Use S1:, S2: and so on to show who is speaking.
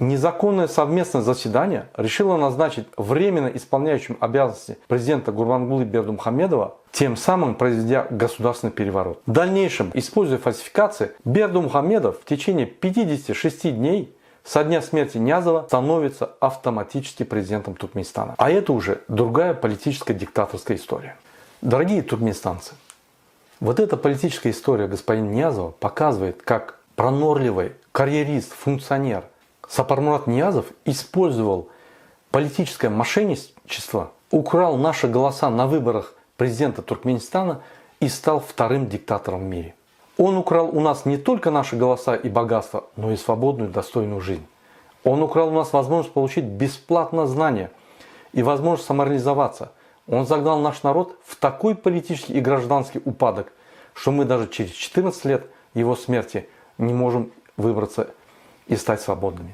S1: незаконное совместное заседание решило назначить временно исполняющим обязанности президента Гурбангулы Бердымухамедова, тем самым произведя государственный переворот. В дальнейшем, используя фальсификации, Бердымухамедов в течение 56 дней со дня смерти Ниязова становится автоматически президентом Туркменистана. А это уже другая политическая диктаторская история. Дорогие туркменистанцы, вот эта политическая история господина Ниязова показывает, как пронорливый карьерист, функционер Сапармурат Ниязов использовал политическое мошенничество, украл наши голоса на выборах президента Туркменистана и стал вторым диктатором в мире. Он украл у нас не только наши голоса и богатства, но и свободную достойную жизнь. Он украл у нас возможность получить бесплатно знания и возможность самореализоваться. Он загнал наш народ в такой политический и гражданский упадок, что мы даже через 14 лет его смерти не можем выбраться и стать свободными.